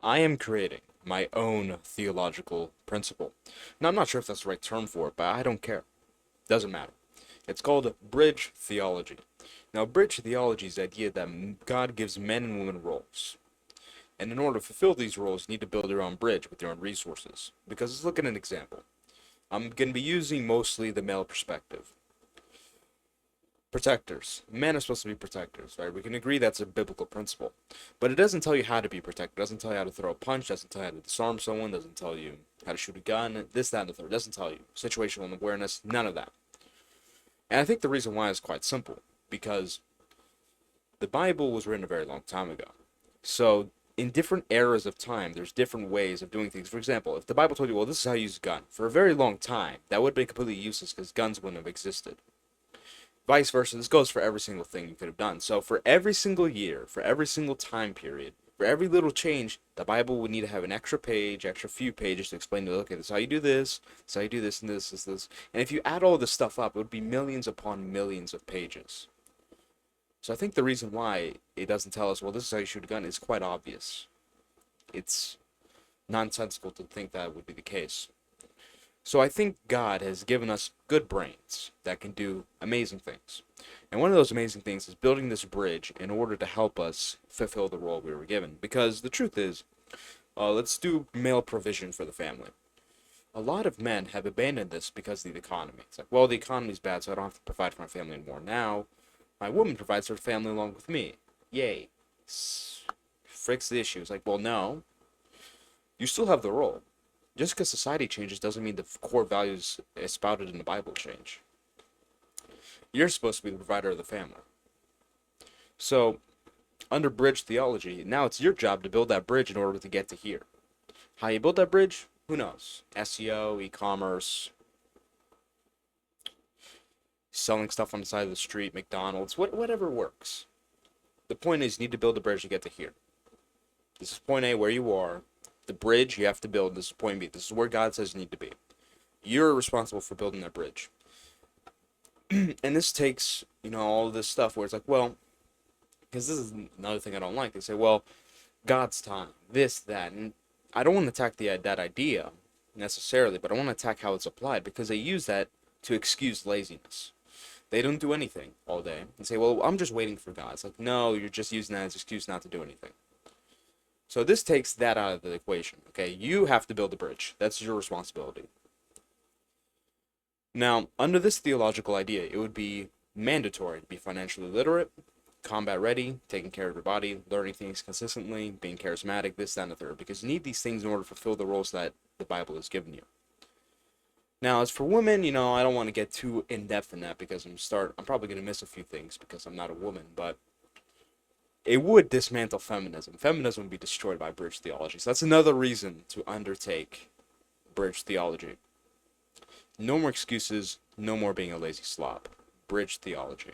I am creating my own theological principle. Now, I'm not sure if that's the right term for it, but I don't care. Doesn't matter. It's called bridge theology. Now, bridge theology is the idea that God gives men and women roles. And in order to fulfill these roles, you need to build your own bridge with your own resources. Because let's look at an example. I'm going to be using mostly the male perspective. Protectors. Men are supposed to be protectors, right? We can agree that's a biblical principle. But it doesn't tell you how to be protected. It doesn't tell you how to throw a punch. It doesn't tell you how to disarm someone. It doesn't tell you how to shoot a gun. This, that, and the third. It doesn't tell you. Situational awareness. None of that. And I think the reason why is quite simple. Because the Bible was written a very long time ago. So in different eras of time, there's different ways of doing things. For example, if the Bible told you, well, this is how you use a gun, for a very long time, that would have been completely useless because guns wouldn't have existed. Vice versa, this goes for every single thing you could have done. So for every single year, for every single time period, for every little change, the Bible would need to have an extra page, extra few pages to explain to you, okay, this is how you do this is how you do this, and this is this. And if you add all this stuff up, it would be millions upon millions of pages. So I think the reason why it doesn't tell us, well, this is how you shoot a gun, is quite obvious. It's nonsensical to think that would be the case. So I think God has given us good brains that can do amazing things. And one of those amazing things is building this bridge in order to help us fulfill the role we were given. Because the truth is, let's do male provision for the family. A lot of men have abandoned this because of the economy. It's like, well, the economy's bad, so I don't have to provide for my family anymore. Now, my woman provides for the family along with me. Yay. Fix the issue. It's like, well, no. You still have the role. Just because society changes doesn't mean the core values spouted in the Bible change. You're supposed to be the provider of the family. So, under bridge theology, now it's your job to build that bridge in order to get to here. How you build that bridge? Who knows? SEO, e-commerce, selling stuff on the side of the street, McDonald's, whatever works. The point is, you need to build a bridge to get to here. This is point A, where you are. The bridge you have to build. This is point B. This is where God says you need to be. You're responsible for building that bridge. And this takes, all this stuff where it's like, well, because this is another thing I don't like. They say, well, God's time, this, that. And I don't want to attack that idea necessarily, but I want to attack how it's applied because they use that to excuse laziness. They don't do anything all day and say, well, I'm just waiting for God. It's like, no, you're just using that as an excuse not to do anything. So this takes that out of the equation, okay? You have to build the bridge. That's your responsibility. Now, under this theological idea, it would be mandatory to be financially literate, combat ready, taking care of your body, learning things consistently, being charismatic, this, that, and the third, because you need these things in order to fulfill the roles that the Bible has given you. Now, as for women, I don't want to get too in-depth in that because I'm probably going to miss a few things because I'm not a woman, but it would dismantle feminism. Feminism would be destroyed by bridge theology. So that's another reason to undertake bridge theology. No more excuses, no more being a lazy slob. Bridge theology.